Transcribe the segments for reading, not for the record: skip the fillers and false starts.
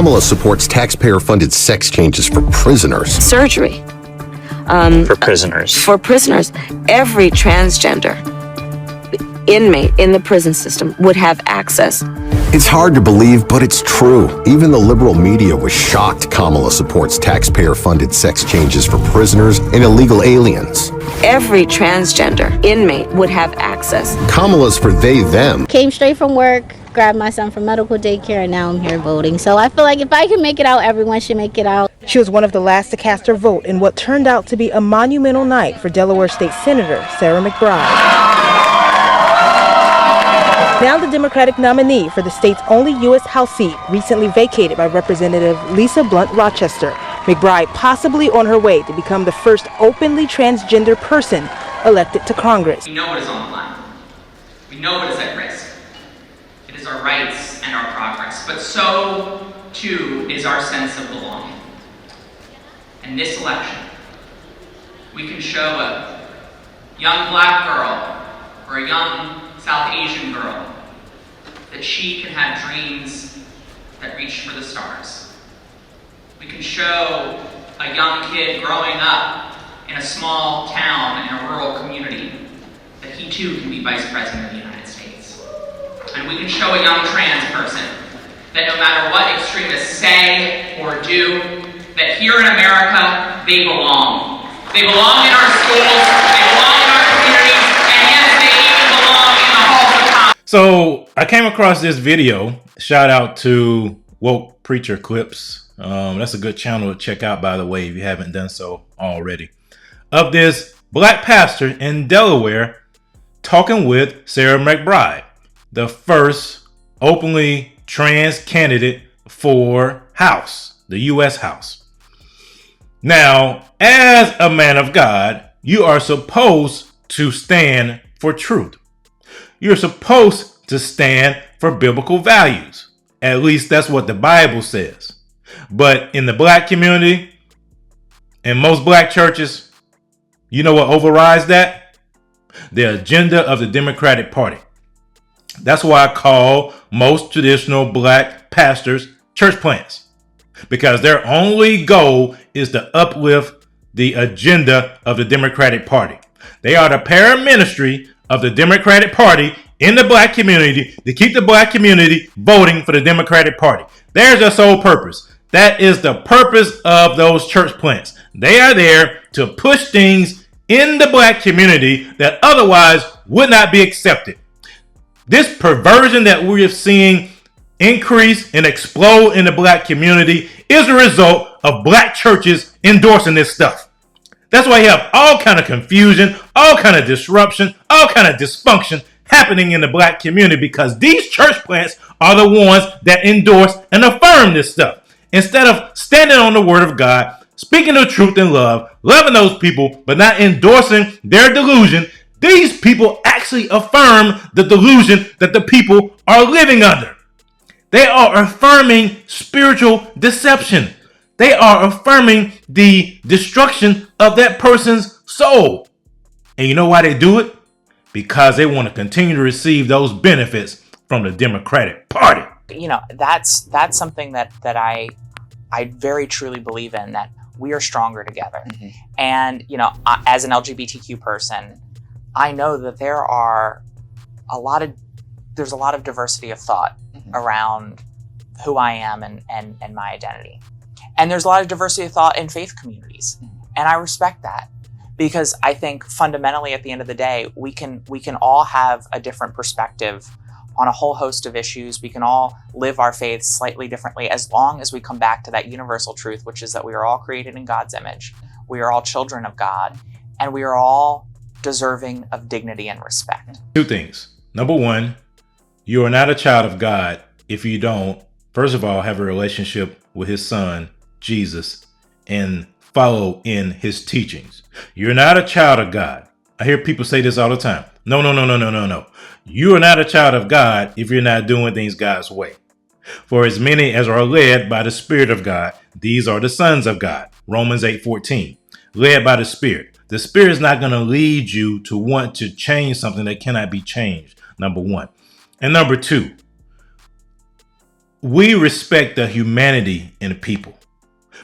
Kamala supports taxpayer-funded sex changes for prisoners. Surgery. For prisoners. For prisoners. Every transgender inmate in the prison system would have access. It's hard to believe, but it's true. Even the liberal media was shocked Kamala supports taxpayer-funded sex changes for prisoners and illegal aliens. Every transgender inmate would have access. Kamala's for they, them. Came straight from work, grabbed my son from medical daycare, and now I'm here voting. So I feel like if I can make it out, everyone should make it out. She was one of the last to cast her vote in what turned out to be a monumental night for Delaware State Senator Sarah McBride. Now the Democratic nominee for the state's only U.S. House seat, recently vacated by Representative Lisa Blunt Rochester. McBride possibly on her way to become the first openly transgender person elected to Congress. We know what is on the line. We know what is at risk. It is our rights and our progress, but so too is our sense of belonging. In this election, we can show a young black girl or a young South Asian girl that she can have dreams that reach for the stars. We can show a young kid growing up in a small town in a rural community that he too can be vice president of the United States. And we can show a young trans person that no matter what extremists say or do, that here in America, they belong. They belong in our schools, they belong in our communities, and yes, they even belong in the halls of Congress. So I came across this video. Shout out to Woke Preacher Clips. That's a good channel to check out, by the way, if you haven't done so already. Of this black pastor in Delaware talking with Sarah McBride, the first openly trans candidate for House, the U.S. House. Now, as a man of God, you are supposed to stand for truth. You're supposed to stand for biblical values. At least that's what the Bible says. But in the black community, in most black churches, you know what overrides that? The agenda of the Democratic Party. That's why I call most traditional black pastors church plants, because their only goal is to uplift the agenda of the Democratic Party. They are the paraministry of the Democratic Party in the black community to keep the black community voting for the Democratic Party. There's their sole purpose. That is the purpose of those church plants. They are there to push things in the black community that otherwise would not be accepted. This perversion that we are seeing increase and explode in the black community is a result of black churches endorsing this stuff. That's why you have all kind of confusion, all kind of disruption, all kind of dysfunction happening in the black community, because these church plants are the ones that endorse and affirm this stuff. Instead of standing on the word of God, speaking the truth in love, loving those people, but not endorsing their delusion, these people actually affirm the delusion that the people are living under. They are affirming spiritual deception. They are affirming the destruction of that person's soul. And you know why they do it? Because they want to continue to receive those benefits from the Democratic Party. You know, that's something that I very truly believe in, that we are stronger together. Mm-hmm. And, you know, as an LGBTQ person, I know that there's a lot of diversity of thought mm-hmm. around who I am and my identity. And there's a lot of diversity of thought in faith communities. Mm-hmm. And I respect that, because I think fundamentally at the end of the day, we can all have a different perspective on a whole host of issues. We can all live our faith slightly differently, as long as we come back to that universal truth, which is that we are all created in God's image. We are all children of God, and we are all deserving of dignity and respect. Two things. Number one, you are not a child of God if you don't, first of all, have a relationship with his son, Jesus, and follow in his teachings. You're not a child of God. I hear people say this all the time. No. You are not a child of God if you're not doing things God's way. For as many as are led by the Spirit of God, these are the sons of God. Romans 8:14. Led by the Spirit. The Spirit is not going to lead you to want to change something that cannot be changed. Number one. And number two, we respect the humanity in the people.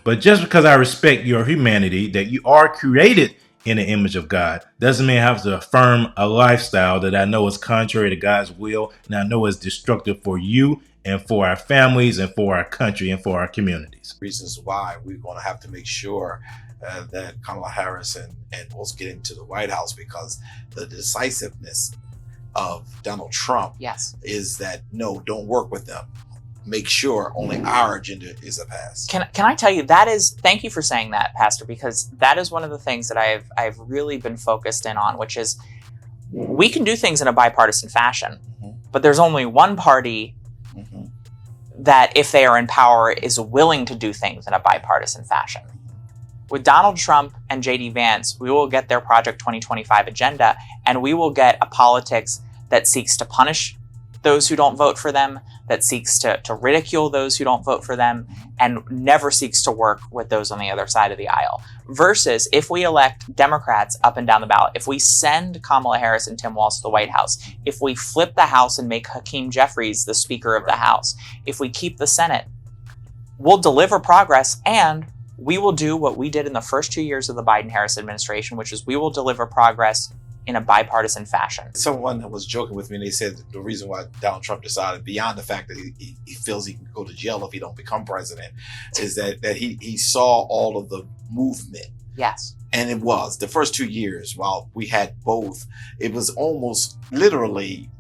But just because I respect your humanity, that you are created in the image of God, doesn't mean I have to affirm a lifestyle that I know is contrary to God's will, and I know is destructive for you and for our families and for our country and for our communities. Reasons why we're going to have to make sure that Kamala Harris and us get into the White House, because the decisiveness of Donald Trump is that, no, don't work with them. Make sure only our agenda is a pass. Can I tell you, thank you for saying that, Pastor, because that is one of the things that I've really been focused in on, which is we can do things in a bipartisan fashion, but there's only one party that, if they are in power, is willing to do things in a bipartisan fashion. With Donald Trump and J.D. Vance, we will get their Project 2025 agenda, and we will get a politics that seeks to punish those who don't vote for them, that seeks to ridicule those who don't vote for them, and never seeks to work with those on the other side of the aisle. Versus if we elect Democrats up and down the ballot, if we send Kamala Harris and Tim Walz to the White House, if we flip the House and make Hakeem Jeffries the Speaker of the House, if we keep the Senate, we'll deliver progress, and we will do what we did in the first 2 years of the Biden-Harris administration, which is we will deliver progress in a bipartisan fashion. Someone was joking with me, and they said the reason why Donald Trump decided, beyond the fact that he feels he can go to jail if he don't become president, is that he saw all of the movement. Yes. And it was the first 2 years while we had both, it was almost literally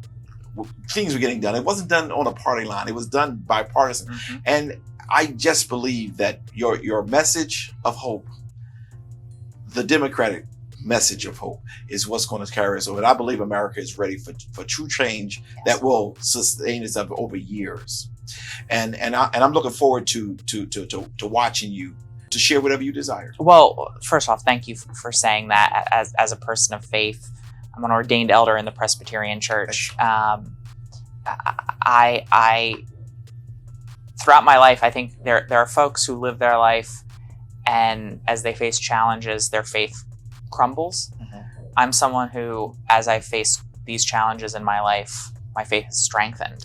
things were getting done. It wasn't done on a party line. It was done bipartisan. And I just believe that your message of hope, the Democratic message of hope, is what's going to carry us over. And I believe America is ready for true change that will sustain itself over years. And I'm looking forward to watching you, to share whatever you desire. Well, first off, thank you for saying that. As a person of faith, I'm an ordained elder in the Presbyterian Church. I throughout my life, I think there are folks who live their life, and as they face challenges, their faith crumbles. I'm someone who, as I face these challenges in my life, my faith is strengthened.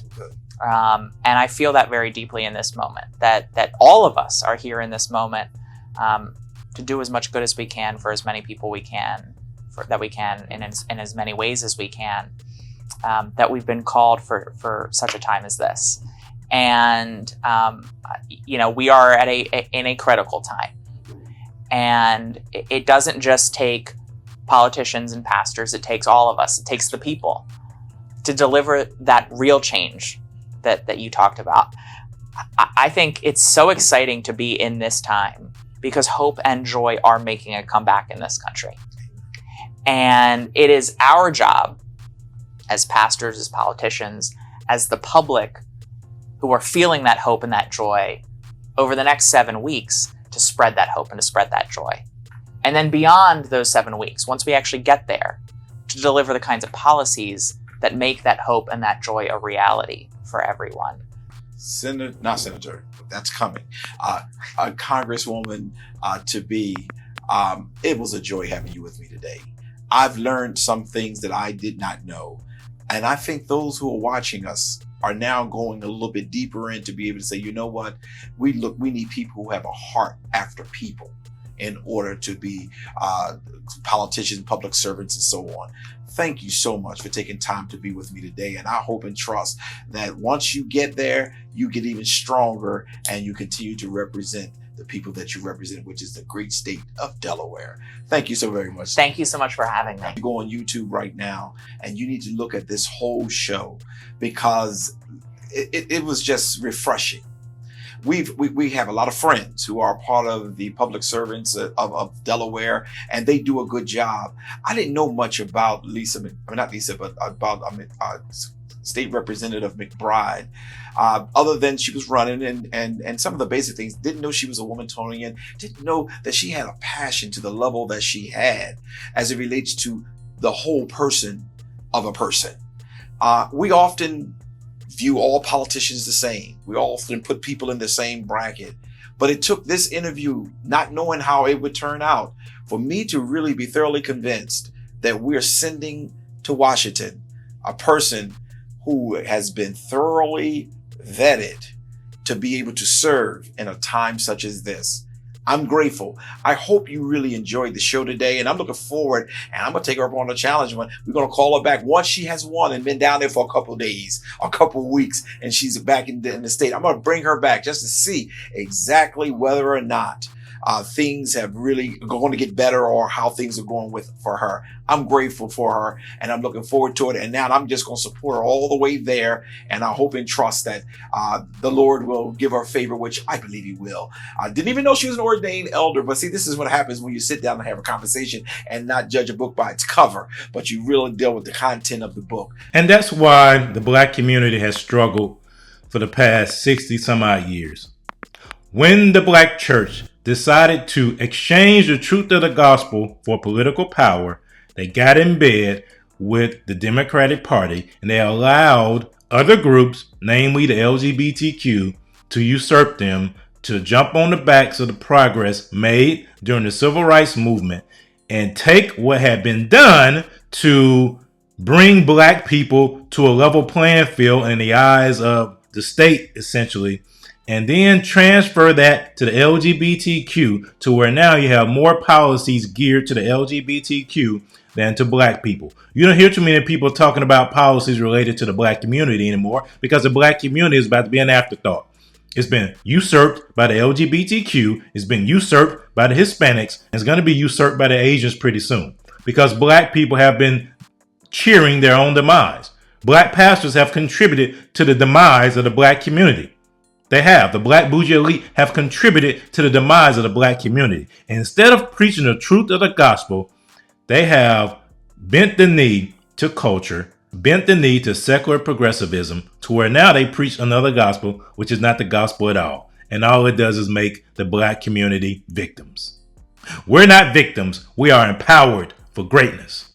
And I feel that very deeply in this moment, that all of us are here in this moment to do as much good as we can for as many people we can, in as many ways as we can, that we've been called for such a time as this. And, we are in a critical time. And it doesn't just take politicians and pastors, it takes all of us. It takes the people to deliver that real change that you talked about. I think it's so exciting to be in this time because hope and joy are making a comeback in this country. And it is our job as pastors, as politicians, as the public who are feeling that hope and that joy over the next 7 weeks to spread that hope and to spread that joy. And then beyond those 7 weeks, once we actually get there, to deliver the kinds of policies that make that hope and that joy a reality for everyone. Not senator, that's coming. A congresswoman to be. It was a joy having you with me today. I've learned some things that I did not know. And I think those who are watching us are now going a little bit deeper in to be able to say, you know what, we need people who have a heart after people in order to be politicians, public servants, and so on. Thank you so much for taking time to be with me today. And I hope and trust that once you get there, you get even stronger and you continue to represent the people that you represent, which is the great state of Delaware. Thank you so very much. Thank you so much for having me. You go on YouTube right now and you need to look at this whole show because it was just refreshing. We have a lot of friends who are part of the public servants of Delaware, and they do a good job. I didn't know much about State Representative McBride, other than she was running and some of the basic things. Didn't know she was a woman-tonian. Didn't know that she had a passion to the level that she had as it relates to the whole person of a person. We often view all politicians the same. We often put people in the same bracket. But it took this interview, not knowing how it would turn out, for me to really be thoroughly convinced that we're sending to Washington a person who has been thoroughly vetted to be able to serve in a time such as this. I'm grateful. I hope you really enjoyed the show today, and I'm looking forward, and I'm going to take her up on the challenge. We're going to call her back once she has won and been down there for a couple of days, a couple of weeks, and she's back in the state. I'm going to bring her back just to see exactly whether or not things have really going to get better or how things are going for her. I'm grateful for her, and I'm looking forward to it. And now I'm just going to support her all the way there. And I hope and trust that the Lord will give her favor, which I believe He will. I didn't even know she was an ordained elder, but see, this is what happens when you sit down and have a conversation and not judge a book by its cover, but you really deal with the content of the book. And that's why the Black community has struggled for the past 60 some odd years. When the Black church decided to exchange the truth of the gospel for political power, they got in bed with the Democratic Party and they allowed other groups, namely the LGBTQ, to usurp them, to jump on the backs of the progress made during the civil rights movement and take what had been done to bring Black people to a level playing field in the eyes of the state, essentially, and then transfer that to the LGBTQ, to where now you have more policies geared to the LGBTQ than to Black people. You don't hear too many people talking about policies related to the Black community anymore, because the Black community is about to be an afterthought. It's been usurped by the LGBTQ, it's been usurped by the Hispanics, and it's going to be usurped by the Asians pretty soon, because Black people have been cheering their own demise. Black pastors have contributed to the demise of the Black community. They have. The Black bougie elite have contributed to the demise of the Black community. And instead of preaching the truth of the gospel, they have bent the knee to culture, bent the knee to secular progressivism, to where now they preach another gospel, which is not the gospel at all. And all it does is make the Black community victims. We're not victims. We are empowered for greatness.